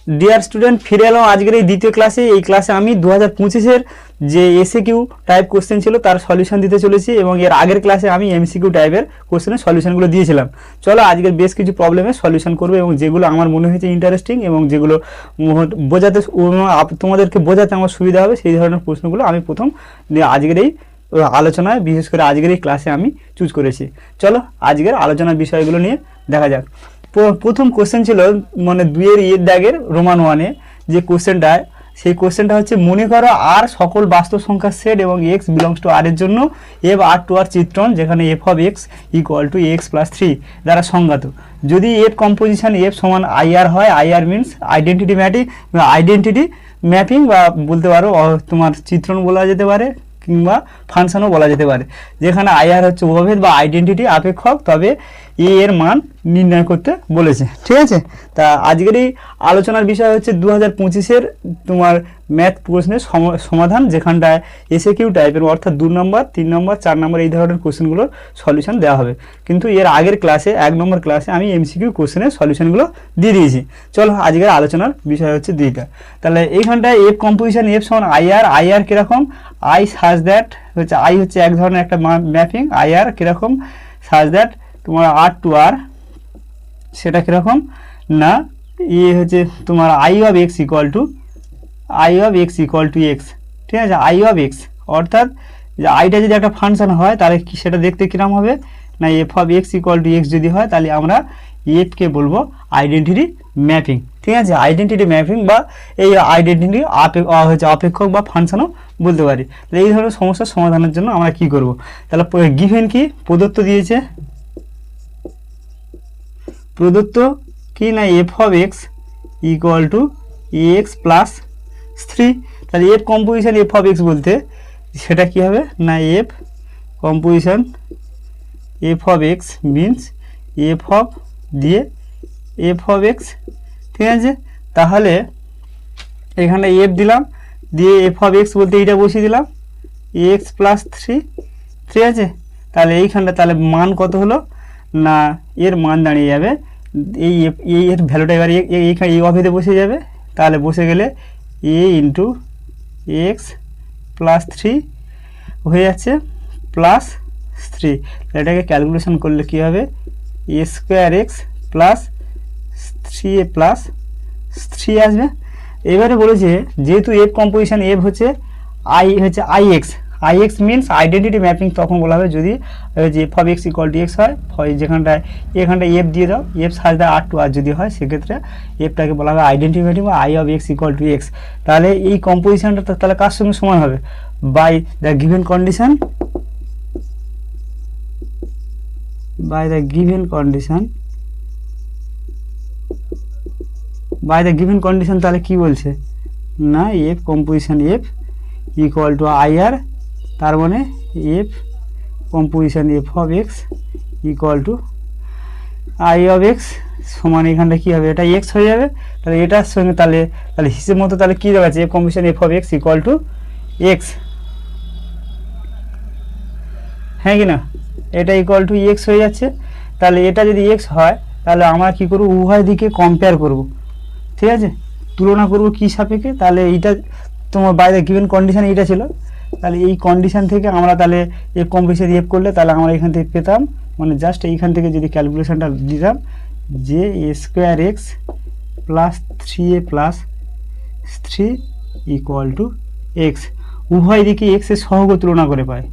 Dear student, ফিরে এলাম আজকের এই দ্বিতীয় ক্লাসে। এই ক্লাসে আমি 2025-এর যে এসএকিউ টাইপ কোশ্চেন ছিল তার সলিউশন দিতে চলেছি, এবং এর আগের ক্লাসে আমি এমসিকিউ টাইপের কোশ্চেনের সলিউশনগুলো দিয়েছিলাম। চলো আজকের বেশ কিছু প্রবলেমের সলিউশন করবো, এবং যেগুলো আমার মনে হয়েছে ইন্টারেস্টিং এবং যেগুলো বোঝাতে তোমাদেরকে বোঝাতে আমার সুবিধা হবে সেই ধরনের প্রশ্নগুলো আমি প্রথম আজকের এই আলোচনায়, বিশেষ করে আজকের এই ক্লাসে আমি চুজ করেছি। চলো আজকের আলোচনার বিষয়গুলো নিয়ে দেখা যাক। প্রথম কোশ্চেন ছিল মানে 2-এর ইয়ের দাগের রোমান 1-এ যে কোশ্চেনটা, সেই কোশ্চেনটা হচ্ছে মনে করো আর সকল বাস্তব সংখ্যার সেট এবং এক্স বিলংস টু আর এর জন্য এফ আর টু আর চিত্রণ যেখানে F of x equal to x plus 3 দ্বারা সংজ্ঞাত। যদি এফ কম্পোজিশন এফ সমান আইআর হয়, আইআর মিনস আইডেন্টিটি ম্যাপিং বা বলতে পারো তোমার চিত্রণ বলা যেতে পারে কিংবা ফাংশনও বলা যেতে পারে, যেখানে আইআর হচ্ছে উপভেদ বা আইডেন্টিটি আপেক্ষক, তবে এ এর মান নির্ণয় করতে বলেছে। ঠিক আছে, তা আজকের এই আলোচনার বিষয় হচ্ছে 2025-এর তোমার ম্যাথ প্রশ্নের সমাধান, যেখানটায় এসএকিউ টাইপের অর্থাৎ 2 নম্বর 3 নম্বর 4 নম্বর এই ধরনের কোশ্চেনগুলোর সলিউশন দেওয়া হবে। কিন্তু এর আগের ক্লাসে 1 নম্বর ক্লাসে আমি এমসিকিউ কোশ্চেনের সলিউশনগুলো দিয়ে দিয়েছি। চলো আজকের আলোচনার বিষয় হচ্ছে 2টা। তাহলে এইখানটায় এফ কম্পোজিশন এফ সমান আইআর কীরকম, আই সাজ দ্যাট হচ্ছে আই হচ্ছে এক ধরনের একটা ম্যাপিং, আইআর কীরকম সাজ দ্যাট তোমার আর টু আর সেটা কীরকম না ইয়ে হচ্ছে তোমার I of x equal to x. ঠিক আছে, আই অফ এক্স অর্থাৎ যে আইটা যদি একটা ফাংশন হয় তাহলে কি সেটা দেখতে কিরম হবে না F of x equal to x যদি হয় তাহলে আমরা এফকে বলবো আইডেন্টিটি ম্যাপিং। ঠিক আছে, আইডেন্টিটি ম্যাপিং বা এই আইডেন্টিটি হচ্ছে অপেক্ষক বা ফাংশনও বলতে পারি। তাহলে এই ধরনের সমস্যার সমাধানের জন্য আমরা কি করব, তাহলে গিভেন কি প্রদত্ত দিয়েছে, প্রদত্ত কি না F of x equal to x plus 3। তাহলে F composition F of x বলতে সেটা কি হবে না F composition F of x means F of দিয়ে এফ অফ এক্স। ঠিক আছে, তাহলে এখানে এফ দিলাম দিয়ে এফ অফ এক্স বলতে এইটা বসিয়ে দিলাম এক্স প্লাস 3। ঠিক আছে, তাহলে এইখানটা তাহলে মান কত হলো না এর মান দাঁড়িয়ে যাবে এই এর ভ্যালুটা এবার এইখানে এই অফেতে বসে যাবে, তাহলে বসে গেলে এ ইন্টু এক্স প্লাস 3 হয়ে যাচ্ছে প্লাস 3। এটাকে ক্যালকুলেশন করলে কী হবে এ স্কোয়ার এক্স প্লাস 3 প্লাস 3 আসবে। এবারে বলেছে যেহেতু এফ কম্পোজিশন এফ হচ্ছে I x means identity mapping তখন বলা হবে যদি যে f of x equal to x হয়, যেখানটায় এফ দিয়ে দাও এফ সাজ দেয় আর টু আর যদি হয় সেক্ষেত্রে এফটাকে বলা হবে আইডেন্টিটি ম্যাপিং বা I of x equal to x. তাহলে এই কম্পোজিশনটা তাহলে কার সঙ্গে সমান হবে বাই দ্য গিভেন কন্ডিশন, তাহলে কি বলছে না F composition F equal to IR, তার মানে F composition F of x equal two I of x সমান এখানটা কী হবে এটা এক্স হয়ে যাবে। তাহলে এটার সঙ্গে তাহলে হিসেব মতো তাহলে কী দেওয়া আছে F composition F of x equal to x, হ্যাঁ কি না এটা ইকুয়াল টু এক্স হয়ে যাচ্ছে। তাহলে এটা যদি এক্স হয় তাহলে আমরা কী করবো উভয় দিকে কম্পেয়ার করব। ঠিক আছে, তুলনা করব কী সাপেক্ষে, তাহলে এইটা তোমার বাইরে গিভেন কন্ডিশন এইটা ছিল, তাহলে এই কন্ডিশন থেকে আমরা তাহলে এফ কম্পোজিশন এফ করলে তাহলে আমরা এখান থেকে পেতাম মানে জাস্ট এইখান থেকে যদি ক্যালকুলেশনটা দিতাম যে a square x plus 3a plus 3 equal to x. উভয় দিকে এক্সের সহগ তুলনা করে পায়,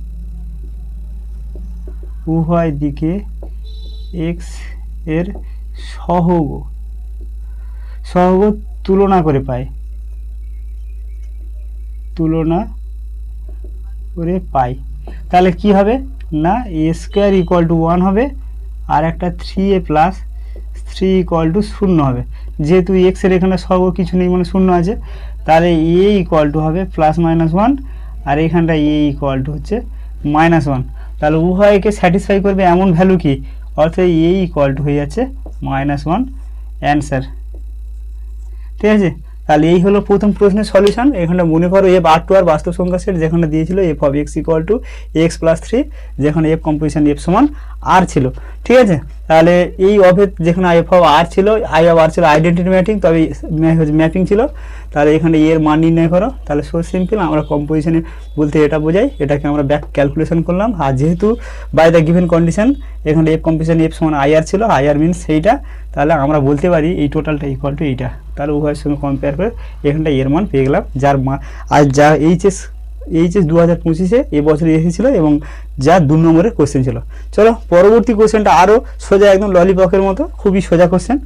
উভয় দিকে এক্স এর সহগ তুলনা করে পায়, তাহলে কি হবে না এ স্কোয়ার ইকুয়াল টু 1 হবে আর একটা 3a প্লাস 3 ইকুয়াল টু 0 হবে। যেহেতু এক্সের এখানে সহগ কিছু নেই মানে 0 আছে, তাহলে এ ইকুয়াল টু হবে প্লাস মাইনাস 1 আর এখানটা এ ইকুয়াল টু হচ্ছে -1। তাহলে উভয়কে স্যাটিসফাই করবে এমন ভ্যালু কি, অর্থাৎ এ ইকুয়াল টু হয়ে যাচ্ছে -1 অ্যান্সার। ঠিক আছে, তাহলে এই হলো প্রথম প্রশ্নের সলিউশন। এখানে মনে করো এফ আর টু আর বাস্তব সংখ্যা সেট যেখানে দিয়েছিল F of x equal to x plus 3, যেখানে এফ কম্পোজিশন এফ সমান আর ছিল। ঠিক আছে। তাহলে এই অফের যেখানে আই অফ আর ছিল, আই অফ আর ছিল আইডেন্টিটি ম্যাপিং, তবে ম্যাপিং ছিল। তাহলে এখানে এর মান নির্ণয় করো। তাহলে সো সিম্পল, আমরা কম্পোজিশনে বলতে এটা বোঝাই, এটাকে আমরা ব্যাক ক্যালকুলেশন করলাম। আর যেহেতু বাই দ্য গিভেন কন্ডিশন এখানে এফ কম্পোজিশন এফ সমান আই আর ছিল, আই আর মিনস সেইটা, তাহলে আমরা বলতে পারি এই টোটালটা ইকুয়াল টু এইটা। তাহলে উভয়ের সঙ্গে কম্পেয়ার করে এখানটা এর মান পেয়ে গেলাম, যার মান আর যা এইচএস 2025-এ এবছরে এসেছিলো এবং যা 2 নম্বরের কোশ্চেন ছিল। চলো পরবর্তী কোশ্চেনটা আরও সোজা, একদম ললিপপের মতো, খুবই সোজা কোশ্চেন।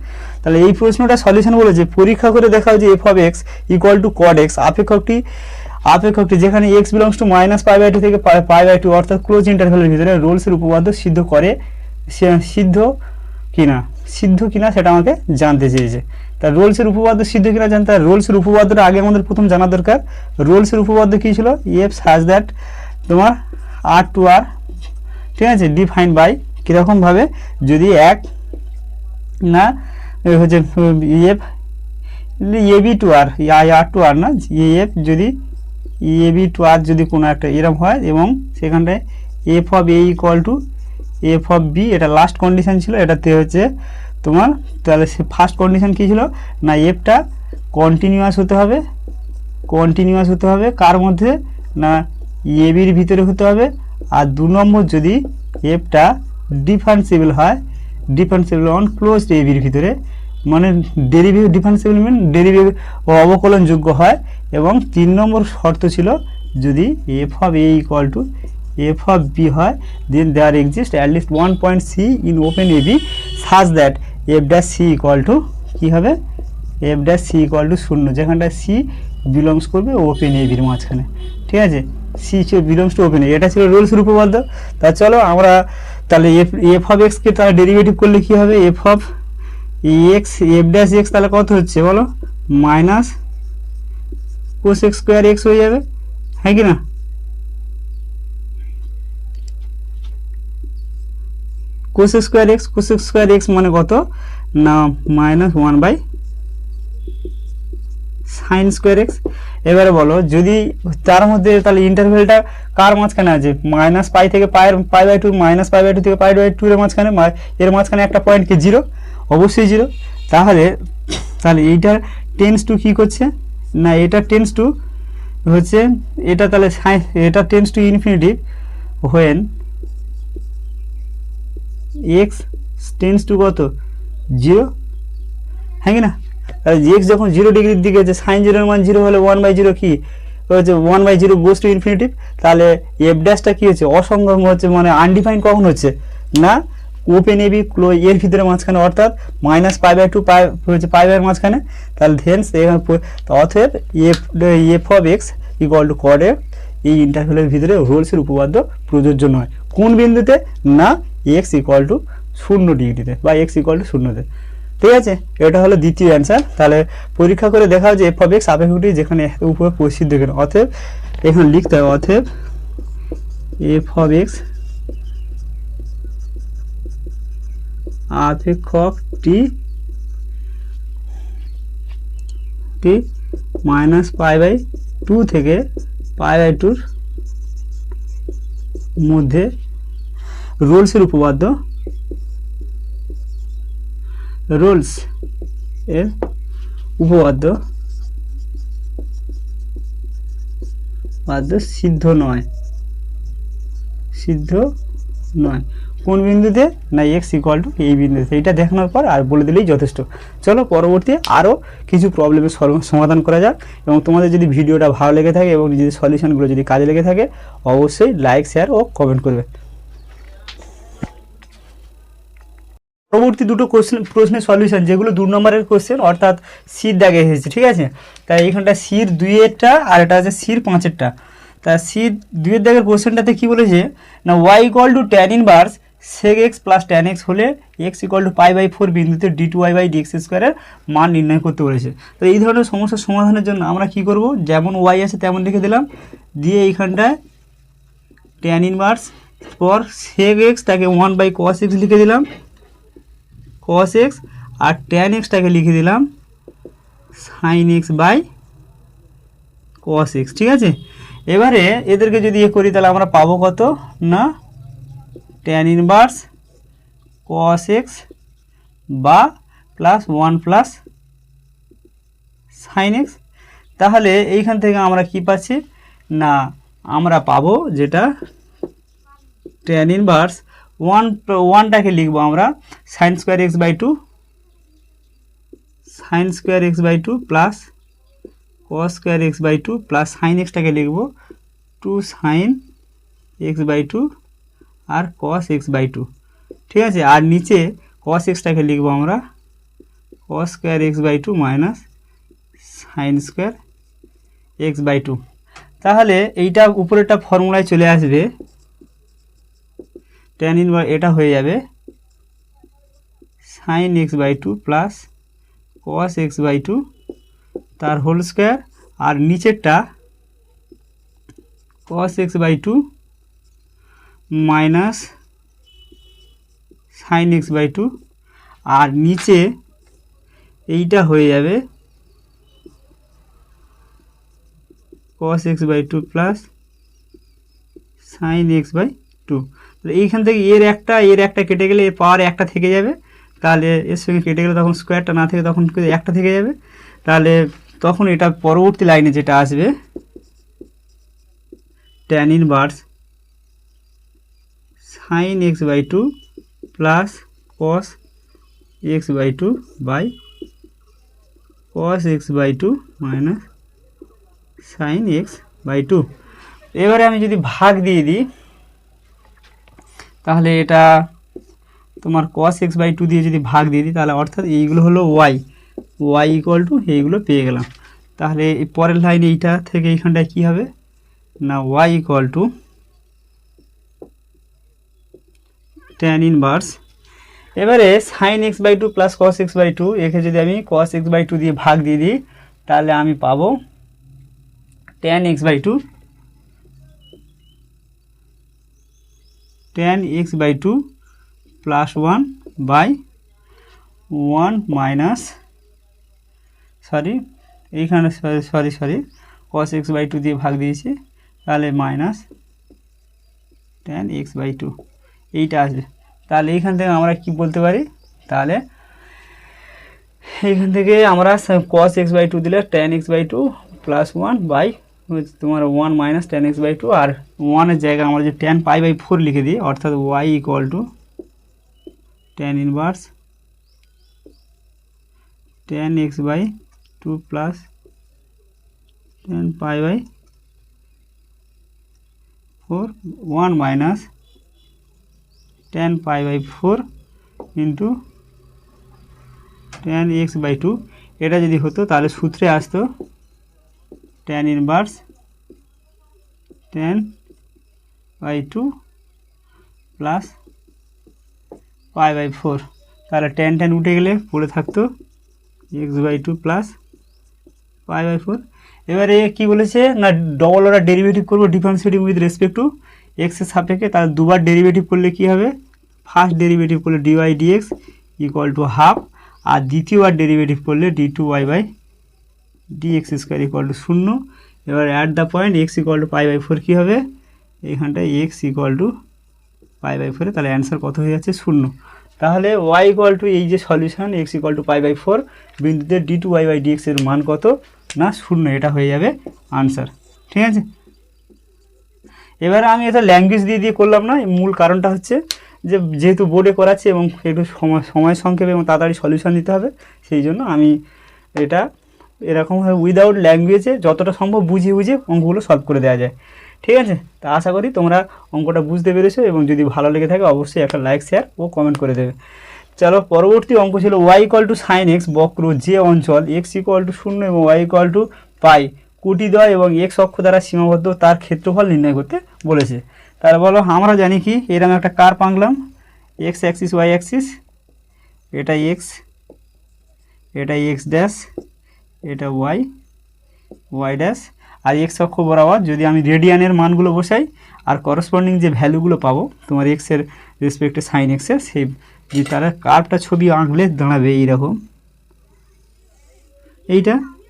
তাহলে এই প্রশ্নটা সলিউশন বলেছে, পরীক্ষা করে দেখাও যে f of x equal to cos x আপেক্ষকটি যেখানে এক্স বিলংস টু -π/2 থেকে π/2 অর্থাৎ ক্লোজ ইন্টারভ্যালের ভিতরে রোলসের উপপাদ্য সিদ্ধ করে, সিদ্ধ কিনা সেটা আমাকে জানতে চেয়েছে। তা রোলসের উপপাদ্য সিদ্ধ কিনা জানতে, রোলসের উপপাদ্যটা আগে আমাদের প্রথম জানা দরকার। রোলসের উপপাদ্য কী ছিল? এফ সাজ দ্যাট তোমার আর টু আর, ঠিক আছে, ডিফাইন্ড বাই কীরকমভাবে, যদি এক না হচ্ছে এফ এবি টু আর, আর টু আর না, এফ যদি এবি টু আর যদি কোনো একটা এরম হয় এবং সেখানটায় f of a equal to f of b, এটা লাস্ট কন্ডিশন ছিল। এটাতে হচ্ছে তোমার, তাহলে সে ফার্স্ট কন্ডিশন কী ছিল না, এফটা কন্টিনিউয়াস হতে হবে, কার মধ্যে না এবির ভিতরে হতে হবে। আর 2 নম্বর যদি এফটা ডিফারেন্সিবল হয়, ডিফারেন্সিবল অন ক্লোজ এবির ভিতরে, মানে ডেরিভেটিভ ডিফারেন্সিবল মিন ডেরিভেটিভ অবকলনযোগ্য হয়। এবং 3 নম্বর শর্ত ছিল যদি f of a equal to f of b হয়, then there exist at least 1 point c in open AB such that f dash c equal to কী হবে, f dash c equal to 0, যেখানটা C belongs করবে open এবির মাঝখানে, ঠিক আছে, C belongs to open এ, এটা ছিল রুলসের উপপাদ্য। তা চলো আমরা তাহলে এফ অফ এক্সকে তাহলে ডেরিভেটিভ করলে কী হবে, F of x F dash x তাহলে কত হচ্ছে বলো, minus cos x square x হয়ে যাবে, হ্যাঁ কি না? কোস স্কোয়ার এক্স মানে কত না -1/sin স্কোয়ার এক্স। এবারে বলো যদি তার মধ্যে তাহলে ইন্টারভেলটা কার মাঝখানে আছে, -π থেকে π/2, -π/2 থেকে π/2 এর মাঝখানে, এর মাঝখানে একটা পয়েন্ট কি 0, অবশ্যই 0। তাহলে এইটা টেন্স টু কী করছে না, এটা টেন্স টু হচ্ছে এটা, তাহলে এটা tends to infinitive when x tends to কত 0, হ্যাঁ কি না? তাহলে এক্স যখন 0 ডিগ্রির দিকে আছে, সাইন 0 এর মান 0 হলে 1/0 কি হচ্ছে, 1/0 গোস টু ইনফিনিটিভ। তাহলে এফ ড্যাশটা কী হচ্ছে, অসংখ্য হচ্ছে, মানে আনডিফাইন্ড কখন হচ্ছে না, ওপেন এবি ক্লোজ এর ভিতরে মাঝখানে, অর্থাৎ -π/2 হচ্ছে π/এর মাঝখানে। তাহলে ধেন্স এখানে অতএব f of x equal to কড এফ, এই ইন্টারভ্যালের ভিতরে রোলসের উপপাদ্য প্রযোজ্য নয়। কোন বিন্দুতে না, এক্স ইকুয়াল টু 0 ডিগ্রিতে বা এক্স ইকুয়াল টু 0-তে, ঠিক আছে। এটা হলো দ্বিতীয় অ্যান্সার। তাহলে পরীক্ষা করে দেখা যে এফ অফ এক্স আপেক্ষকটি যেখানে উপরে প্রসিদ্ধ কেন, অতএব এখানে লিখতে হবে অতএব এফ অফ এক্স আপেক্ষকটি -π/2 থেকে π/2 মধ্যে রোলসের উপপাদ্য, রোলস এর উপপাদ্য সিদ্ধ নয়, কোন বিন্দুতে না, এক্স ইকুয়াল টু এই বিন্দুতে। এইটা দেখানোর পর আর বলে দিলেই যথেষ্ট। চলো পরবর্তী আরও কিছু প্রবলেমের সমাধান করা যাক। এবং তোমাদের যদি ভিডিওটা ভালো লেগে থাকে এবং নিজেদের সলিউশনগুলো যদি কাজে লেগে থাকে, অবশ্যই লাইক, শেয়ার ও কমেন্ট করবে। পরবর্তী দুটো প্রশ্নের সলিউশন, যেগুলো 2 নম্বরের কোশ্চেন, অর্থাৎ সির দাগে এসেছে, ঠিক আছে। তাই এখানটা সির 2-এরটা আর এটা আছে সির 5-এরটা। তা সির 2-এর দাগের কোশ্চেনটাতে কী বলেছে না, y equal to tan inverse sec x plus tan x হলে এক্স ইকুয়াল টু π/4 বিন্দুতে d2y/dx² মান নির্ণয় করতে বলেছে। তো এই ধরনের সমস্যার সমাধানের জন্য আমরা কি করব, যেমন ওয়াই আছে তেমন লিখে দিলাম, দিয়ে এইখানটায় ট্যান ইনভার্স পর সেক এক্সটাকে 1/cos x লিখে দিলাম, cos x, আর ট্যান এক্সটাকে লিখে দিলাম sin x/cos x, ঠিক আছে। এবারে এদেরকে যদি করি তাহলে আমরা পাবো কত না, ট্যান ইনভার্স cos x বা প্লাস 1 প্লাস sin x। তাহলে এইখান থেকে আমরা কি পাচ্ছি না আমরা পাবো যেটা tan ইনভার্স 1টাকে লিখবো আমরা sin square x by 2 sin square x by 2 plus cos square x by 2 plus sin x টাকে লিখবো 2 sin x বাই 2 আর cos x বাই 2। ঠিক আছে, আর নিচে cos x টাকে লিখবো আমরা cos square x by 2 minus sin square x by 2। তাহলে এইটা উপরেরটা ফর্মুলায় চলে আসবে, tan ইনভার্স এটা হয়ে যাবে sin x by 2 plus cos x by 2 তার হোল স্কয়ার, আর নিচেরটা cos x by 2 minus sin x by 2, আর নিচে এইটা হয়ে যাবে cos x by 2 plus sin x by 2। তো এইখান থেকে এর একটা কেটে গেলে এর পাওয়ার একটা থেকে যাবে, তাহলে এর সঙ্গে কেটে গেলে তখন স্কোয়ারটা না থেকে তখন একটা থেকে যাবে, তাহলে তখন এটা পরবর্তী লাইনে যেটা আসবে tan inverse sin x by 2 plus cos x by 2 by cos x by 2 minus sin x by 2। এবারে আমি যদি ভাগ দিয়ে দিই তাহলে এটা তোমার cos x বাই 2 দিয়ে যদি ভাগ দিয়ে দিই তাহলে অর্থাৎ এইগুলো হলো y ইকুয়াল টু এইগুলো পেয়ে গেলাম। তাহলে এই পরের লাইনে এইটা থেকে এইখানটায় কী হবে না y equal to tan inverse, এবারে sin x by 2 plus cos x by 2 একে যদি আমি cos x বাই 2 দিয়ে ভাগ দিয়ে দিই তাহলে আমি পাবো tan x by 2 tan x by 2 plus 1 by 1 minus এইখানে cos x বাই 2 দিয়ে ভাগ দিয়েছি তাহলে মাইনাস tan x বাই 2 এইটা আসবে। তাহলে এইখান থেকে আমরা কি বলতে পারি, তাহলে এইখান থেকে আমরা cos x বাই 2 দিলে tan x by 2 plus 1 by তোমার 1 মাইনাস tan x বাই 2, আর 1 এর জায়গায় আমরা যে tan পাই বাই 4 লিখে দিই অর্থাৎ y equal to tan inverse tan x by 2 plus tan pi by 4 1 minus tan pi by 4 into tan x by 2। এটা যদি হতো তাহলে সূত্রে আসতো tan inverse tan by 2 plus pi by 4, তাহলে tan উঠে গেলে পড়ে থাকতো x by 2 plus pi by 4। এবারে কি বলেছে না ডবল অর্ডার ডেরিভেটিভ করবো differentiating with respect to x এর সাপেক্ষে, তাহলে দুবার ডেরিভেটিভ করলে কি হবে, ফার্স্ট ডেরিভেটিভ করলে dy dx equal to half, আর দ্বিতীয়বার ডেরিভেটিভ করলে d2y by dx square equal to 0। এবার at the point x equal to pi by 4 কী হবে, এইখানটায় x equal to pi by 4, তাহলে অ্যান্সার কত হয়ে যাচ্ছে 0। তাহলে y ইকুয়াল টু এই যে solution x equal to pi by 4 বিন্দুতে d2y বাই dx এর মান কত না 0, এটা হয়ে যাবে আনসার। ঠিক আছে, এবারে আমি এটা ল্যাঙ্গুয়েজ দিয়ে করলাম না, মূল কারণটা হচ্ছে যে যেহেতু বোর্ডে করাচ্ছি এবং একটু সময় সংক্ষেপে এবং তাড়াতাড়ি সলিউশন দিতে হবে, সেই জন্য আমি এটা এরকমভাবে উইদাউট ল্যাঙ্গুয়েজে যতটা সম্ভব বুঝিয়ে অঙ্কগুলো সলভ করে দেওয়া যায়। ঠিক আছে, তা আশা করি তোমরা অঙ্কটা বুঝতে পেরেছো, এবং যদি ভালো লেগে থাকে অবশ্যই একটা লাইক শেয়ার ও কমেন্ট করে দেবে। চলো পরবর্তী অঙ্ক ছিল y equal to sine x বক্র যে অঞ্চল x ইকুয়াল টু 0 এবং y ইকুয়াল টু পাই কোটিদ্বয় এবং x অক্ষ দ্বারা সীমাবদ্ধ তার ক্ষেত্রফল নির্ণয় করতে বলেছে। তাহলে বলো আমরা জানি কি এরকম একটা কার্ভ আঁকলাম, x অ্যাক্সিস y অ্যাক্সিস, এটা x, এটা x ড্যাশ, এটা y ড্যাশ, আর x অক্ষ বরাবর যদি আমি রেডিয়ানের মানগুলো বসাই আর করসপন্ডিং যে ভ্যালুগুলো পাবো তোমার x এর রেসপেক্টে সাইন x এর, সেই যে তারা কার্ভটা ছবি আঁকলে দাঁড়াবে এইরকম,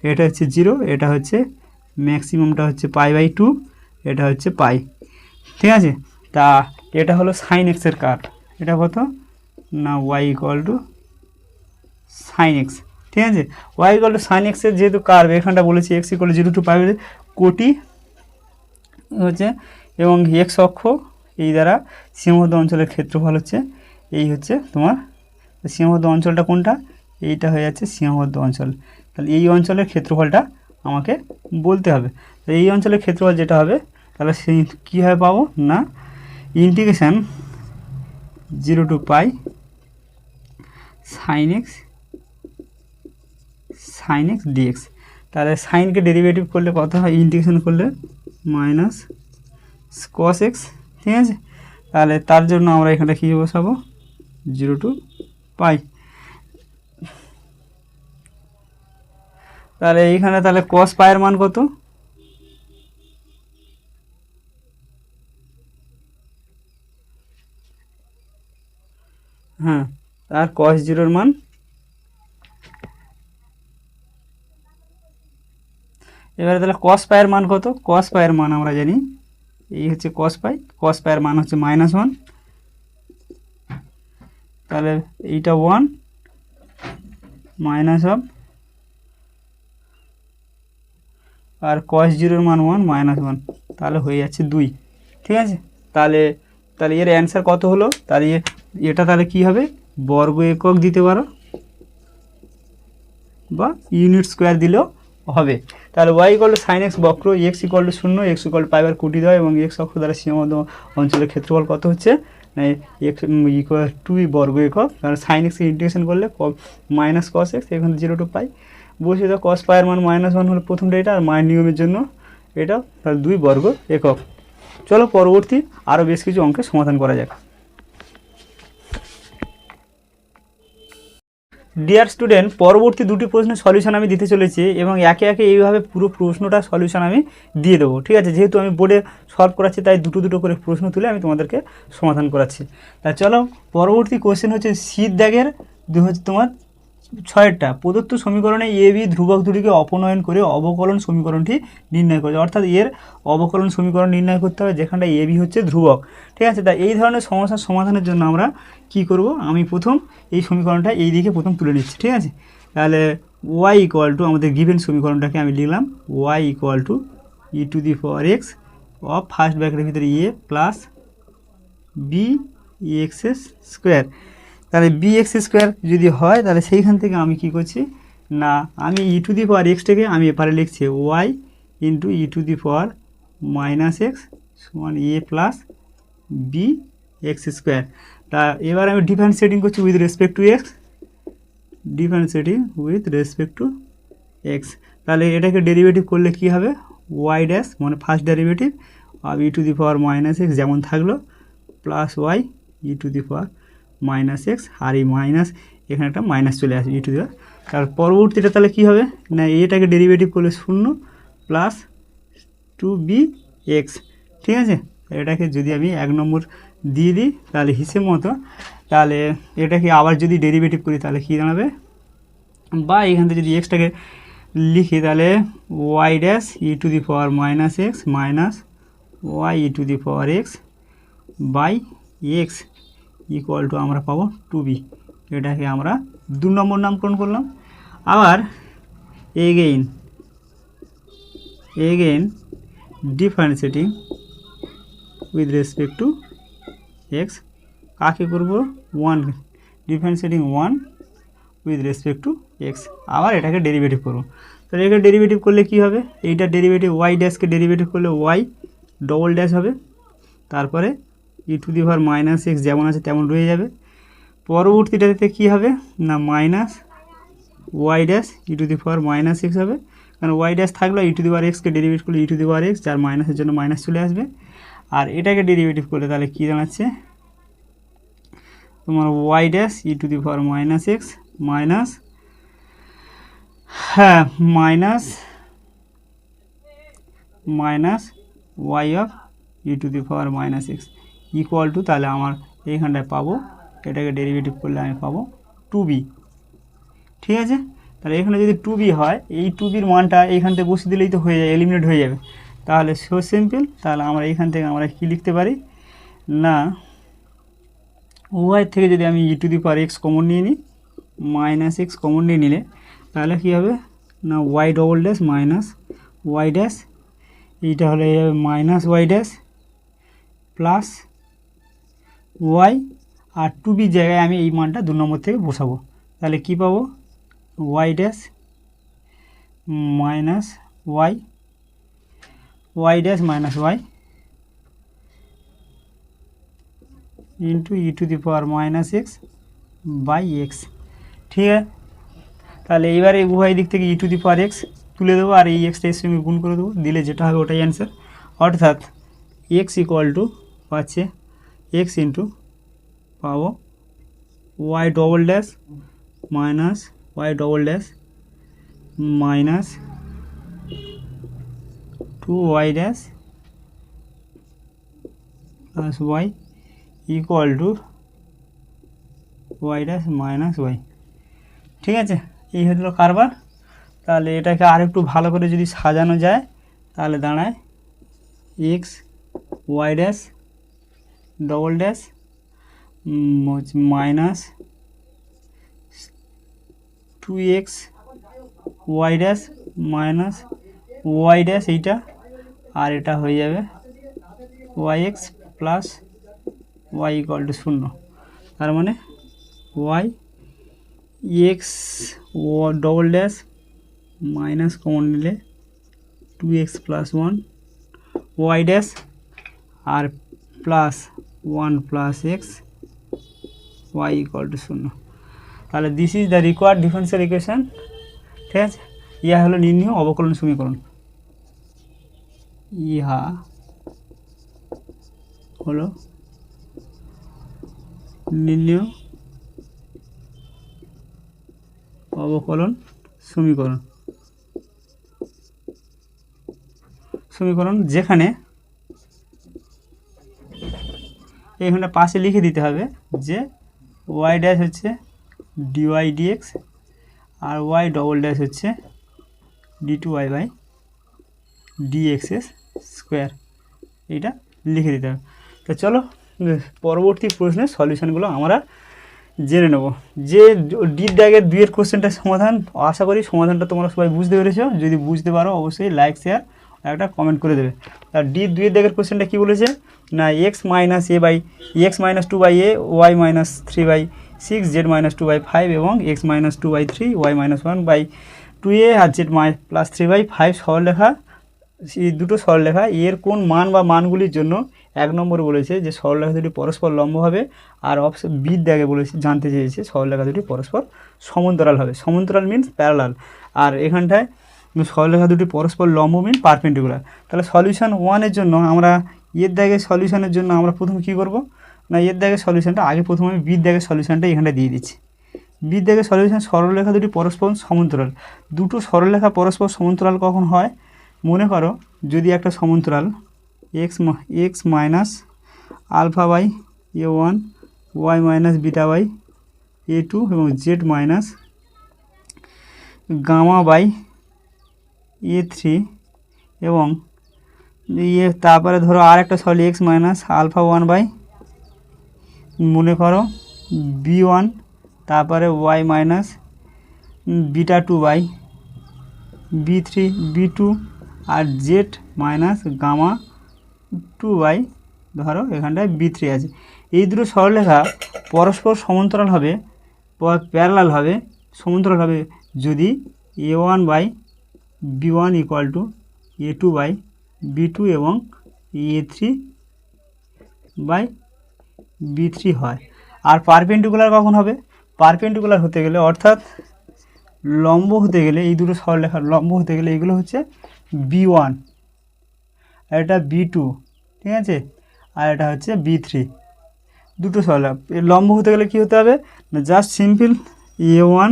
এটা হচ্ছে 0, এটা হচ্ছে ম্যাক্সিমামটা হচ্ছে পাই বাই 2, এটা হচ্ছে পাই। ঠিক আছে, তা এটা হলো সাইন এক্স এর কার্ভ, এটা কত না y equal to sine x. ঠিক আছে, ওয়াই ইকুয়াল টু সাইন এক্সের যেহেতু কার্ভ এখানটা বলেছি এক্স ইকুয়াল টু 0 টু পাই কোটি হচ্ছে, এবং এক্স অক্ষ এই দ্বারা সীমাবদ্ধ অঞ্চলের ক্ষেত্রফল হচ্ছে এই হচ্ছে তোমার সীমাবদ্ধ অঞ্চলটা কোনটা, এইটা হয়ে যাচ্ছে সীমাবদ্ধ অঞ্চল। তাহলে এই অঞ্চলের ক্ষেত্রফলটা আমাকে বলতে হবে। তো এই অঞ্চলের ক্ষেত্রফল যেটা হবে তাহলে সেই কীভাবে পাবো না ইন্টিগ্রেশন 0 টু পাই সাইন এক্স ডিএক্স। তাহলে সাইনকে ডেরিভেটিভ করলে কত হয়, ইন্টিগ্রেশন করলে মাইনাস কস এক্স। ঠিক আছে, তাহলে তার জন্য আমরা এখানে কী বসাবো 0 টু পাই। তাহলে এইখানে তাহলে কস পায়ের মান কত, হ্যাঁ, আর কস 0-র মান এবারে তাহলে কস পায়ের মান কত, কস পায়ের মান আমরা জানি এই হচ্ছে কস পায়ের মান হচ্ছে -1। তাহলে এইটা 1 মাইনাস অফ আর কস 0-র মান 1 -1, তাহলে হয়ে যাচ্ছে 2। ঠিক আছে, তাহলে এর অ্যান্সার কত হলো, তাহলে এটা তাহলে কি হবে বর্গ একক দিতে পারো বা ইউনিট স্কোয়ার দিলেও হবে। তাহলে y equal to sine x বক্র, x equal to 0, x equal to পাই/2 দেওয়া, এবং এক্স অক্ষ দ্বারা সীমাবদ্ধ অঞ্চলের ক্ষেত্রফল কত হচ্ছে না এক্স ইকুয়াল টু বর্গ একক। তাহলে সাইন এক্সকে ইন্টিগ্রেশন করলে মাইনাস কস এক্স, এখানে 0 টু পাই বসে দাও, কস পায়ের মান -1 হলো প্রথমটা এটা, আর মায়ের নিয়মের জন্য এটা, তাহলে 2 বর্গ একক। চলো পরবর্তী আরও বেশ কিছু অঙ্কের সমাধান করা যাক। ডিয়ার স্টুডেন্ট, পরবর্তী দুটি প্রশ্নের সলিউশন আমি দিতে চলেছি এবং একে একে এইভাবে পুরো প্রশ্নটার সলিউশন আমি দিয়ে দেবো। ঠিক আছে, যেহেতু আমি বোর্ডে সলভ করাচ্ছি তাই দুটো করে প্রশ্ন তুলে আমি তোমাদেরকে সমাধান করাচ্ছি। তা চলো পরবর্তী কোশ্চেন হচ্ছে শীত দাগের তোমার 6টা প্রদত্ত সমীকরণে এ বি ধ্রুবক দুটিকে অপনয়ন করে অবকলন সমীকরণটি নির্ণয় করছে, অর্থাৎ এর অবকলন সমীকরণ নির্ণয় করতে হবে যেখানটা এ বি হচ্ছে ধ্রুবক। ঠিক আছে, তা এই ধরনের সমস্যার সমাধানের জন্য আমরা কি করব, আমি প্রথম এই সমীকরণটা এই দিকে প্রথম তুলে নিচ্ছি। ঠিক আছে, তাহলে ওয়াই ইকুয়াল টু আমাদের গিভেন সমীকরণটাকে আমি লিখলাম y equal to e to the power x of first ব্র্যাকেটের ভিতরে a plus b x square. তাহলে বি এক্স স্কোয়ার যদি হয় তাহলে সেইখান থেকে আমি কি করছি না আমি ই টু দি পাওয়ার এক্সটাকে আমি এপারে লিখছি y into e to the power minus x সমান a plus b x square. তা এবার আমি ডিফারেন্সিয়েটিং করছি উইথ রেসপেক্ট টু এক্স, তাহলে এটাকে ডেরিভেটিভ করলে কি হবে ওয়াই ড্যাশ মানে first derivative of e to the power minus x যেমন থাকলো plus y e to the power minus x, আর এই মাইনাস এখানে একটা মাইনাস চলে আসবে ই টু দি পাওয়ার। তার পরবর্তীটা তাহলে কী হবে না এটাকে ডেরিভেটিভ করলে 0 প্লাস 2b এক্স। ঠিক আছে, এটাকে যদি আমি 1 নম্বর দিয়ে দিই তাহলে হিসেব মতো, তাহলে এটাকে আবার যদি ডেরিভেটিভ করি তাহলে কী দাঁড়াবে, বা এখান থেকে যদি এক্সটাকে লিখি তাহলে y dash e to the power minus x minus y e to the power x by x equal to আমরা পাবো 2b। এটাকে আমরা 2 নম্বর নামকরণ করলাম। আবার again differentiating with respect to x কাকে করব 1 differentiating 1 with respect to x, আবার এটাকে ডেরিভেটিভ করব। তাহলে এটাকে ডেরিভেটিভ করলে কি হবে এইটা ডেরিভেটিভ ওয়াই ড্যাশকে ডেরিভেটিভ করলে ওয়াই ডবল ড্যাশ হবে, তারপরে e to the power minus x যেমন আছে তেমন রয়ে যাবে। পরবর্তীটাতে কী হবে না minus y dash e to the power minus x হবে, কারণ ওয়াই ড্যাশ থাকলো ই টু দি পাওয়ার এক্সকে ডেরিভেটিভ করলে ই টু দি পাওয়ার এক্স, যার মাইনাসের জন্য মাইনাস চলে আসবে। আর এটাকে ডেরিভেটিভ করলে তাহলে কী দাঁড়াচ্ছে তোমার y dash e to the power minus x minus minus y of e to the power minus x equal to, তাহলে আমার এইখানটায় পাবো এটাকে ডেরিভেটিভ করলে আমি পাবো 2b। ঠিক আছে, তাহলে এখানে যদি 2b হয় এই 2bর মানটা এইখান থেকে বসে দিলেই তো হয়ে যায়, এলিমিনেট হয়ে যাবে। তাহলে সো সিম্পল, তাহলে আমরা এইখান থেকে আমরা কী লিখতে পারি না ওয়াই থেকে যদি আমি e⁴x কমন নিয়ে নিই, -x কমন নিয়ে নিলে তাহলে কী হবে না y double dash minus y dash, এইটা হলে minus y dash plus y, আর টু বি জায়গায় আমি এই মানটা 2 নম্বর থেকে বসাবো। তাহলে কি পাবো, y dash minus y, y dash minus y into e⁻−x by x. ঠিক আছে, তাহলে এইবারে উভয় দিক থেকে e⁻x তুলে দেবো আর এই এক্সটা এর সঙ্গে গুণ করে দেবো, দিলে যেটা হবে ওটাই অ্যান্সার। অর্থাৎ x ইকুয়াল টু পাচ্ছে x ইন্টু পাবো y double dash minus y double dash minus 2y dash plus y equal to y dash minus y. ঠিক আছে, এই হলো কারবার। তাহলে এটাকে আরেকটু ভালো করে যদি সাজানো যায় তাহলে দাঁড়ায় x y dash double dash minus 2x y dash minus y dash, এইটা আর এটা হয়ে যাবে y x plus y equal to 0। তার মানে y x double dash minus common নিলে 2x প্লাস 1 ওয়াই ড্যাশ আর plus 1 plus x y equal to 0। তাহলে this is the required differential equation. ঠিক আছে, ইহা হলো নির্ণয় অবকলন সমীকরণ। ইহা হলো নির্ণয় অবকলন সমীকরণ যেখানে এখানে পাশে লিখে দিতে হবে যে ওয়াই ড্যাশ হচ্ছে ডিওয়াই ডিএক্স আর ওয়াই ডবল ড্যাশ হচ্ছে d2y বাই dx স্কোয়ার, এইটা লিখে দিতে হবে। তো চলো পরবর্তী প্রশ্নের সলিউশনগুলো আমরা জেনে নেব। যে ডির দাগের 2-এর কোশ্চেনটার সমাধান, আশা করি সমাধানটা তোমরা সবাই বুঝতে পেরেছো। যদি বুঝতে পারো অবশ্যই লাইক শেয়ার একটা কমেন্ট করে দেবে। আর ডির 2-এর দাগের কোশ্চেনটা কী বলেছে না x - 2/a y - 3/6 z - 2/5 এবং x - 2/3 y - 1/2a আর z + 3/5 সরলরেখা, এই দুটো সরলরেখা এর কোন মান বা মানগুলির জন্য 1 নম্বর বলেছে যে সরলরেখা দুটি পরস্পর লম্ব হবে, আর অপশন বির দাগে বলেছে জানতে চেয়েছে সরলরেখা দুটি পরস্পর সমান্তরাল হবে। সমান্তরাল মিনস প্যারালাল, আর এখানটায় সরলরেখা দুটি পরস্পর লম্ব মিন পারপেন্ডিকুলার। তাহলে সলিউশন 1-এর জন্য আমরা এর দাগের সলিউশনের জন্য আমরা প্রথমে কী করব না এর দাগের সলিউশনটা আগে প্রথমে আমি বির দাগের সলিউশনটা এখানটা দিয়ে দিচ্ছি। বির দাগের সলিউশন সরলরেখা দুটি পরস্পর সমান্তরাল। দুটো সরলরেখা পরস্পর সমান্তরাল কখন হয়, মনে করো যদি একটা সমান্তরাল x minus alpha by a1 y minus beta by a2 এবং z minus gamma by a3 এবং তারপরে ধরো আর একটা সরল x মাইনাস আলফা 1 বাই মনে করো b1, তারপরে y minus beta 2 by b3 b2 আর z মাইনাস গামা 2 বাই ধরো এখানটায় b3 আছে। এই দুটো সরলরেখা পরস্পর সমান্তরাল হবে, প্যারালাল হবে, সমান্তরাল হবে যদি a1 by b1 equal to a2 by b2 এবং a3 বাই b3 হয়। আর পারপেন্ডিকুলার কখন হবে, পারপেন্ডিকুলার হতে গেলে অর্থাৎ লম্ব হতে গেলে এই দুটো সরলরেখার লম্ব হতে গেলে এগুলো হচ্ছে b1 আর এটা b2, ঠিক আছে, আর এটা হচ্ছে b3। দুটো সরলরেখা লম্ব হতে গেলে কী হতে হবে না just simple a1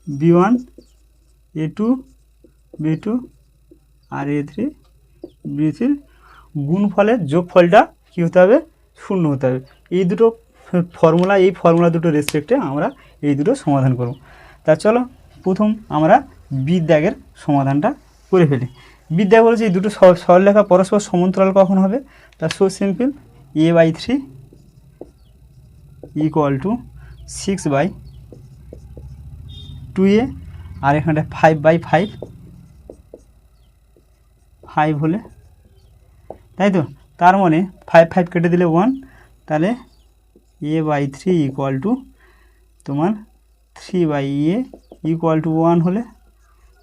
b1 a2 b2 আর a3 b3 গুণফলের যোগফলটা কী হতে হবে 0 হতে হবে। এই দুটো ফর্মুলা, এই ফর্মুলা দুটো রেসপেক্টে আমরা এই দুটো সমাধান করব। তা চলো প্রথম আমরা বির দাগের সমাধানটা করে ফেলি। বির দাগ বলেছে এই দুটো সরলরেখা পরস্পর সমান্তরাল কখন হবে, তা so simple a/3 equal to 6/2a, আর এখানটা 5/5 হলে, তাই তো, তার মানে 5 কেটে দিলে 1, তাহলে a/3 ইকুয়াল টু তোমার 3/a ইকুয়াল টু 1 হলে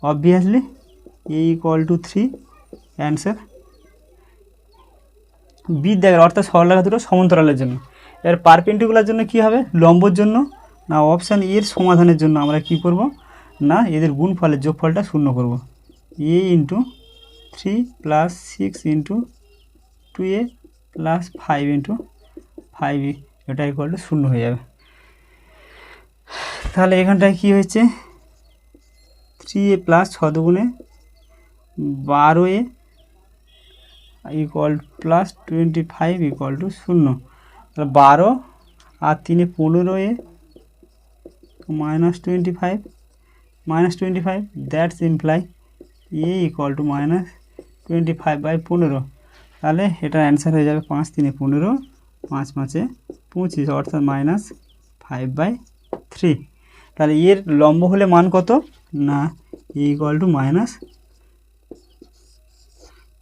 obviously a equal to 3 answer. B দেখেন, অর্থাৎ সরলরেখা দুটো সমান্তরালের জন্য। এর পারপেন্ডিকুলার জন্য কি হবে, লম্বর জন্য না অপশান এর সমাধানের জন্য আমরা কি করব না এদের গুণফলের যোগফলটা শূন্য করব। a into 3 plus 6 into 2a plus 5 into 5 এটা ইকুয়াল টু 0 হয়ে যাবে। তাহলে এখানটায় কি হয়েছে, 3a প্লাস 6 দুগুণে 12a equal plus 25 equal to 0। তাহলে 12 আর 3 15a minus 25 that's imply a equal two minus 25/15। তাহলে এটা অ্যান্সার হয়ে যাবে 5 3 15, 5 5 25, অর্থাৎ মাইনাস 5/3। তাহলে এর লম্ব হলে মান কত না a ইকুয়াল টু মাইনাস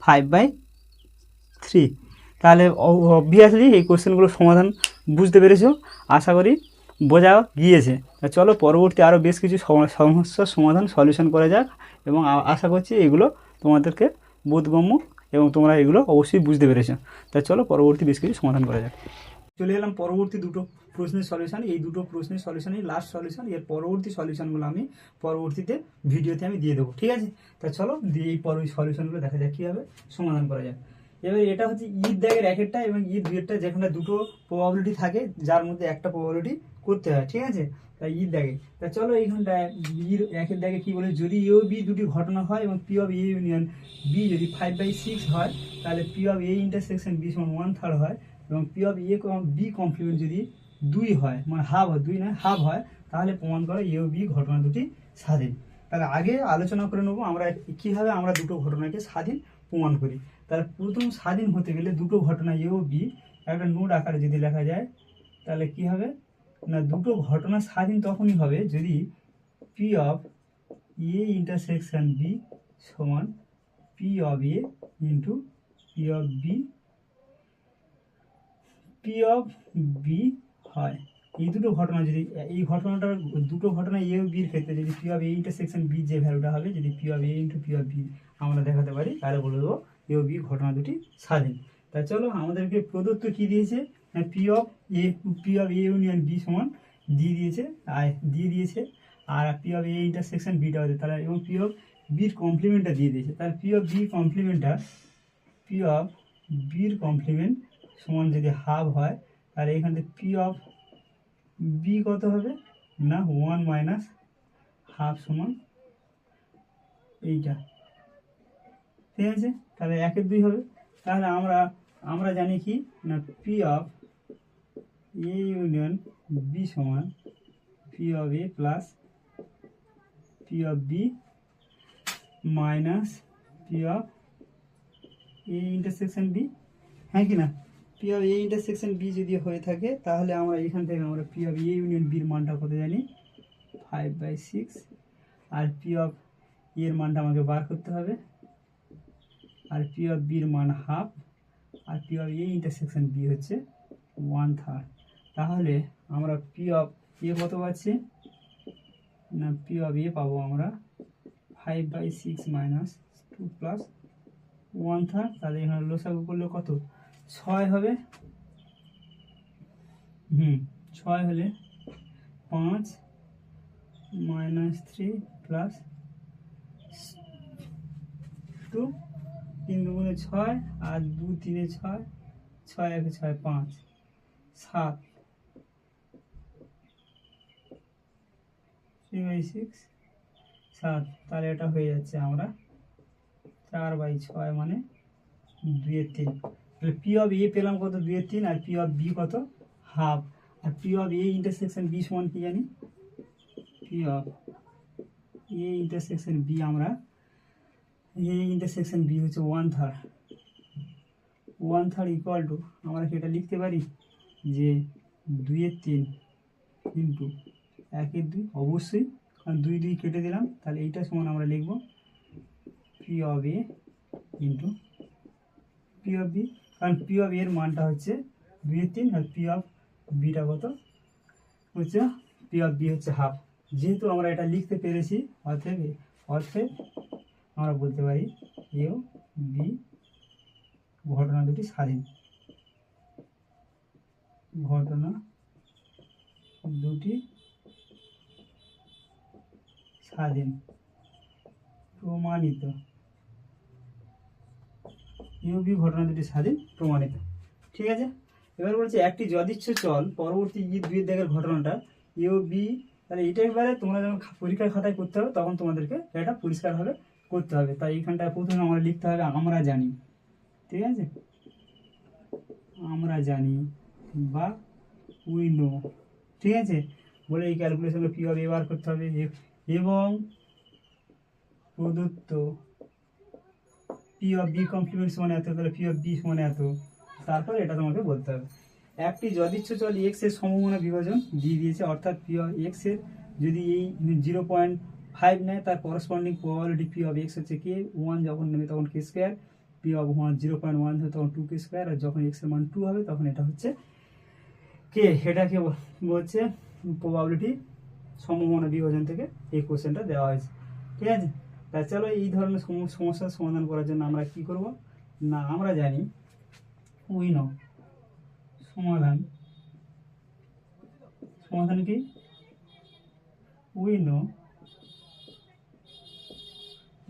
5/3। তাহলে অবভিয়াসলি এই কোশ্চেনগুলোর সমাধান বুঝতে পেরেছো, আশা করি বোঝা গিয়েছে। চলো পরবর্তী আরও বেশ কিছু সমস্যার সমাধান সলিউশন করা যাক, এবং আশা করছি এগুলো তোমাদেরকে বোধগম্য এবং তোমরা এগুলো অবশ্যই বুঝতে পেরেছো। তাই চলো পরবর্তী বেশ কিছু সমাধান করা যাক। চলে এলাম পরবর্তী দুটো প্রশ্নের সলিউশন। এই দুটো প্রশ্নের সলিউশনই লাস্ট সলিউশন। এর পরবর্তী সলিউশনগুলো আমি পরবর্তীতে ভিডিওতে আমি দিয়ে দেবো, ঠিক আছে। তা চলো দিয়ে এই পরবর্তী সলিউশনগুলো দেখা যাক কীভাবে সমাধান করা যায়। এবার এটা হচ্ছে ঈদ দাগের একেরটা এবং ঈদ দুইয়েরটা, যেখানে দুটো প্রবাবিলিটি থাকে যার মধ্যে একটা প্রবাবিলিটি করতে হয়, ঠিক আছে। তাই ঈদ দাগে, তা চলো এইখানটায় ঈদ একের দাগে কী বলে, যদি এ ও বি দুটি ঘটনা হয় এবং P of A union B যদি 5/6 হয়, তাহলে P of A intersection B সমান 1/3 হয়, এবং P of A B complement যদি 2 হয়, মানে হাফ হয়, 2 নয় হাফ হয়, তাহলে প্রমাণ করো এ ও বি ঘটনা দুটি স্বাধীন। তাহলে আগে আলোচনা করে নেবো আমরা কীভাবে আমরা দুটো ঘটনাকে স্বাধীন প্রমাণ করি। তাহলে প্রথম স্বাধীন হতে গেলে দুটো ঘটনা এ ও বি একটা নোট আকারে যদি লেখা যায়, তাহলে কি হবে না দুটো ঘটনা স্বাধীন তখনই হবে যদি P of A intersection B সমান P of A into P of b হয়। এই দুটো ঘটনা যদি এই ঘটনাটার দুটো ঘটনা এ ও বির ক্ষেত্রে যদি P of A intersection B যে ভ্যালুটা হবে, যদি P of A into P of B আমরা দেখাতে পারি, তাহলে বলে দেবো এ ও বি ঘটনা দুটি স্বাধীন। তা চলো আমাদেরকে প্রদত্ত কি দিয়েছে, p of A union B সমান দিয়ে দিয়েছে আর পি অফ এ ইন্টারসেকশন বিটা হচ্ছে, তাহলে এবং পি অফ বির কমপ্লিমেন্টটা দিয়ে দিয়েছে। তাহলে পি অফ বির কমপ্লিমেন্ট সমান যদি হাফ হয়, তাহলে এখান থেকে পি অফ বি কত হবে না 1 মাইনাস হাফ সমান এইটা, ঠিক আছে। তাহলে 1/2 হবে। তাহলে আমরা জানি কি না P of A union B সমান P of A plus P of B minus P of A intersection B, হ্যাঁ কি না। P of A intersection B যদি হয়ে থাকে, তাহলে আমরা এখান থেকে আমরা পি অফ এ ইউনিয়ন বির মানটা কত জানি 5/6, আর পি অফ এর মানটা আমাকে বার করতে হবে, আর পি অফ বির মান হাফ, আর P of A intersection B হচ্ছে 1/3। তাহলে আমরা পি অফ এ কত পাচ্ছি না পি অফ এ পাবো আমরা 5/6 মাইনাস 2 প্লাস 1/3। তাহলে এখানে লসাগু করলে কত 6 হবে, 6 হলে 5 মাইনাস 3 প্লাস 2, 3 দুগুণে 6 আর 2 3 6, 6 1 6 5 7 3/6 7। তাহলে এটা হয়ে যাচ্ছে আমরা 4/6 মানে 2/3। তাহলে পি অফ এ পেলাম কত 2/3, আর পি অফ বি কত হাফ, আর P of A intersection B সমান কি জানি P of A intersection B আমরা এ ইন্টারসেকশন বি হচ্ছে 1/3 ইকুয়াল টু আমরা কি এটা লিখতে পারি যে 2/3 ইন্টু 1/2, অবশ্যই, কারণ 2 2 কেটে দিলাম, তাহলে এইটা সমান আমরা লিখব P of A into P of B, কারণ পি অফ এর মানটা হচ্ছে 2/3 আর পি অফ বিটা কত হচ্ছে, পি অফ বি হচ্ছে হাফ। যেহেতু আমরা এটা লিখতে পেরেছি, অর্থে আমরা বলতে পারি এ ও বি ঘটনা দুটি স্বাধীন, ঘটনা দুটি স্বাধীন, প্রমাণিত, এ ও বি ঘটনা দুটি স্বাধীন প্রমাণিত। ঠিক আছে, এবার বলছে একটি যদিচ্ছ চল পরবর্তী দুই দাগের ঘটনাটা এ ও বি, তাহলে এটা এবারে তোমরা যখন পরীক্ষার খাতায় করতে হবে তখন তোমাদেরকে এটা পরিষ্কারভাবে করতে হবে। তাই এইখানটায় প্রথমে আমরা লিখতে হবে আমরা জানি, ঠিক আছে, আমরা জানি বা উই নো, ঠিক আছে, বলে এই ক্যালকুলেশনে পি অফ এ বার করতে হবে, এবং প্রদত্ত পি অফ বি কমপ্লিমেন্ট সমান এত, তাহলে পি অফ বি সমান এত, তারপর এটা তোমাকে বলতে হবে। একটি যদিচ্ছ চল এক্স এর সমমনা বিভাজন দিয়ে দিয়েছে, অর্থাৎ পি অফ এক্স এর যদি এই 0.5 নেয়, তার corresponding probability P of x হচ্ছে কে, 1 যখন নেবে তখন কে স্কোয়ার, পি অফ 0.1 হবে তখন 2 কে স্কোয়ার, আর যখন এক্স এর মান 2 হবে তখন এটা হচ্ছে কে, এটাকে বলছে প্রবাবিলিটি সমমনা বিভাজন থেকে এই কোশ্চেনটা দেওয়া হয়েছে। ঠিক আছে, তা চলো এই ধরনের সমস্যার সমাধান করার জন্য আমরা কি করব না, আমরা জানি উই নো, সমাধান কি উই নো,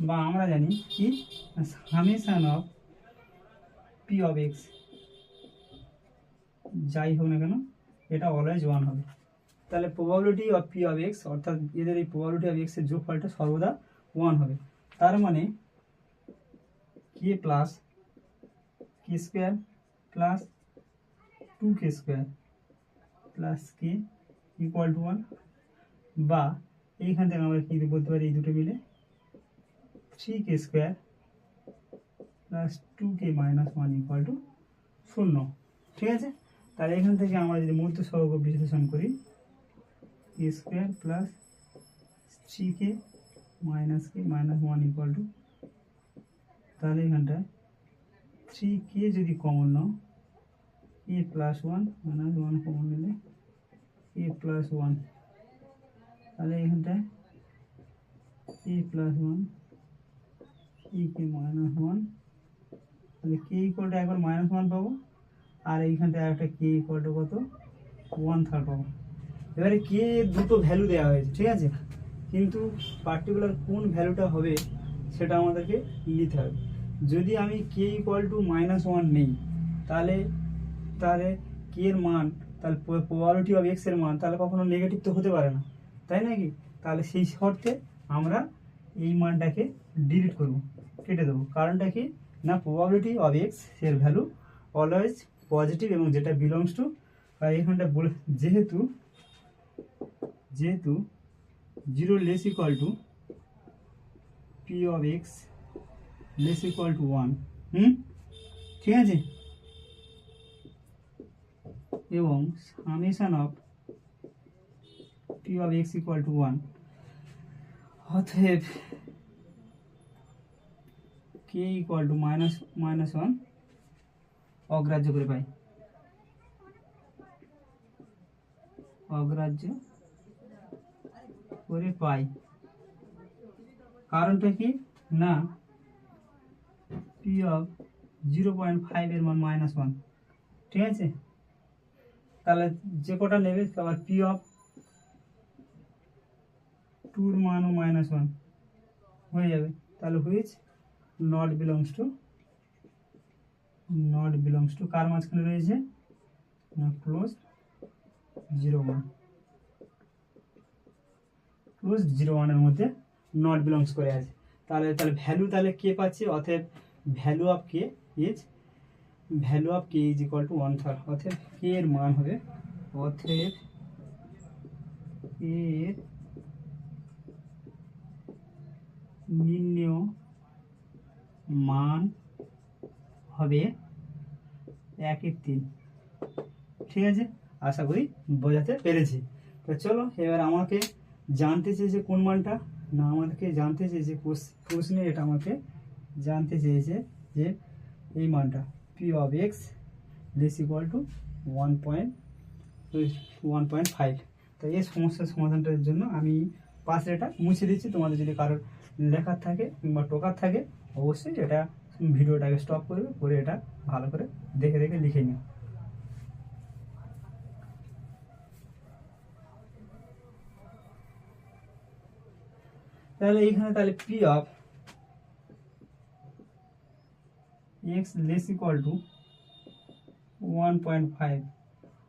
বা আমরা জানি কি summation of P of x, যাই হোক না কেন এটা অলওয়েজ 1 হবে। তাহলে probability of P of x, অর্থাৎ এদের এই প্রবাবিলিটি অফ এক্স এর যোগফলটা সর্বদা 1 হবে। তার মানে k plus k square plus 2k square plus k equal to 1, বা এইখান থেকে আমরা কি বলতে পারি এই দুটো মিলে 3k square plus 2k minus 1 equal to 0। ঠিক আছে, তাহলে এখান থেকে আমরা যদি মূর্ত সহগ বিশ্লেষণ করি, k square plus 3k minus k minus 1 equal to, তাহলে এখানটায় 3k যদি কমন নাও, a প্লাস 1 মাইনাস 1 কমন নিলে a প্লাস 1, তাহলে এখানটায় a plus 1 a k minus 1, তাহলে কে ইকুয়াল টু একবার মাইনাস 1 পাবো, আর এইখানটায় একটা কে ইকুয়াল টু কত 1/3 পাবো। এবারে কে দুটো ভ্যালু দেওয়া হয়েছে, ঠিক আছে, কিন্তু পার্টিকুলার কোন ভ্যালুটা হবে সেটা আমাদেরকে নিতে হবে। যদি আমি কে ইকুয়াল টু -1 নেই, তাহলে কে এর মান, তাহলে প্রবাবিলিটি অফ এক্স এর মান তাহলে কখনো নেগেটিভ তো হতে পারে না, তাই নাকি? তাহলে সেই শর্তে আমরা এই মানটাকে ডিলিট করব, কেটে দেবো। কারণটা কি না, প্রবাবিলিটি অফ এক্স এর ভ্যালু অলওয়েজ পজিটিভ, এবং যেটা বিলংস টু, এখানটা বলে যেহেতু 0 less equal to P of x less equal to 1, ঠিক আছে, এবং summation of P of x equal to 1, অতএব কে ইকুয়াল টু -1 অগ্রাহ্য করে পাই, অগ্রাহ্য করে পাই। কারণটা কি না, পি অফ 0.5 এর মান -1, ঠিক আছে, তাহলে যে কটা নেবে আবার পি অফ 2 এর মানও -1 হয়ে যাবে, তাহলে হুইচ নট বিলংস টু কার মাঝখানে রয়েছে না ক্লোজ 0 1 এর মধ্যে নট বিলংস করে আছে। তাহলে ভ্যালু তাহলে কে পাচ্ছে, অতএব value of K is equal to 1/3, অতএব কে এর মান হবে, অতএব এর নির্ণেয় মান হবে 1/3, ঠিক আছে। আশা করি বোঝাতে পেরেছি। তো চলো এবার আমাকে জানতে চেয়েছে কোন মানটা, না আমাদেরকে জানতে চেয়েছে প্রশ্নে এটা আমাকে জানতে চেয়েছে যে এই মানটা P of x less equal to 1.5। তো এই সমস্যার সমাধানটার জন্য আমি পাশে এটা মুছে দিচ্ছি। তোমাদের যদি কারোর লেখার থাকে কিংবা টোকার থাকে অবশ্যই এটা ভিডিওটাকে স্টপ করবে, করে এটা ভালো করে দেখে দেখে লিখে নিও। তাহলে এইখানে তাহলে P of x less equal to 1.5,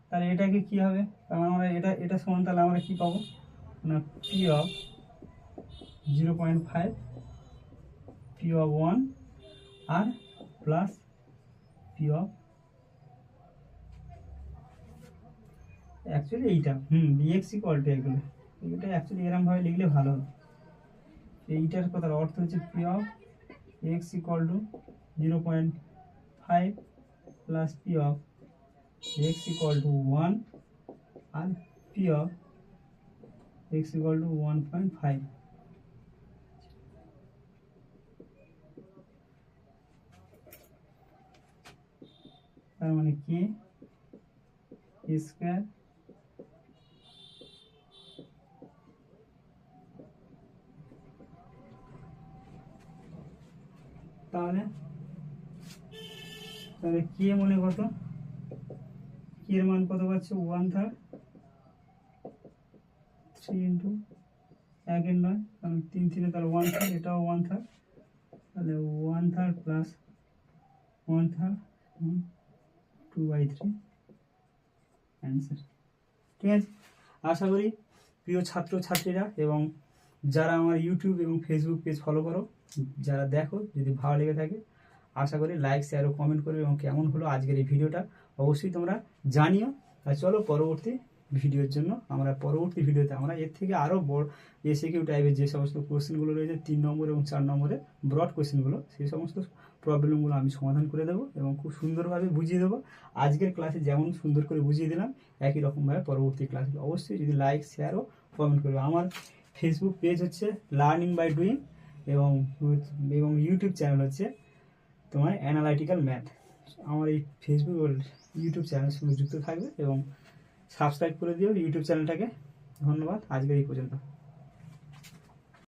তাহলে এটাকে কি হবে, তাহলে আমরা এটা সমান তাহলে আমরা কি পাবো না পি অফ 0.5 পি অফ 1 আর প্লাস পি অফ অ্যাকচুয়ালি এইটা এক্স ইকুয়াল টু এগুলো, এটা অ্যাকচুয়ালি এরকমভাবে লিখলে ভালো হবে। এইটার কথার অর্থ হচ্ছে P of x equal to 0.5 plus P of x equal to 1 আর P of x equal to 1.5। তার মানে কি স্কোয়ার তাহলে তাহলে কি মনে কত, কি এর মান কত পাচ্ছে 1/3, 3 ইন্টু 1/9 কারণ 3 3 তাহলে 1/3, এটাও 1/3, তাহলে 1/3 প্লাস 1/3 2/3 অ্যান্সার। ঠিক আছে, আশা করি প্রিয় ছাত্রছাত্রীরা এবং যারা আমার ইউটিউব এবং ফেসবুক পেজ ফলো করো, যারা দেখো, যদি ভালো লেগে থাকে আশা করি লাইক শেয়ার ও কমেন্ট করবে এবং কেমন হলো আজকের এই ভিডিওটা অবশ্যই তোমরা জানিও। আর চলো পরবর্তী ভিডিওর জন্য পরবর্তী ভিডিওতে আমরা এর থেকে আরও বড় এসএকিউ টাইপের যে সমস্ত কোশ্চেনগুলো রয়েছে 3 নম্বর এবং 4 নম্বরে ব্রড কোশ্চেনগুলো, সেই সমস্ত প্রবলেমগুলো আমি সমাধান করে দেবো এবং খুব সুন্দরভাবে বুঝিয়ে দেবো। আজকের ক্লাসে যেমন সুন্দর করে বুঝিয়ে দিলাম একই রকমভাবে পরবর্তী ক্লাসে অবশ্যই যদি লাইক শেয়ার ও কমেন্ট করবে। আমার ফেসবুক পেজ হচ্ছে লার্নিং বাই ডুইং এবং ইউটিউব চ্যানেল হচ্ছে তোমার অ্যানালাইটিক্যাল ম্যাথ। আমার এই ফেসবুক ও ইউটিউব চ্যানেলের সঙ্গে যুক্ত থাকবে এবং সাবস্ক্রাইব করে দিও ইউটিউব চ্যানেলটাকে। ধন্যবাদ, আজকের এই পর্যন্ত।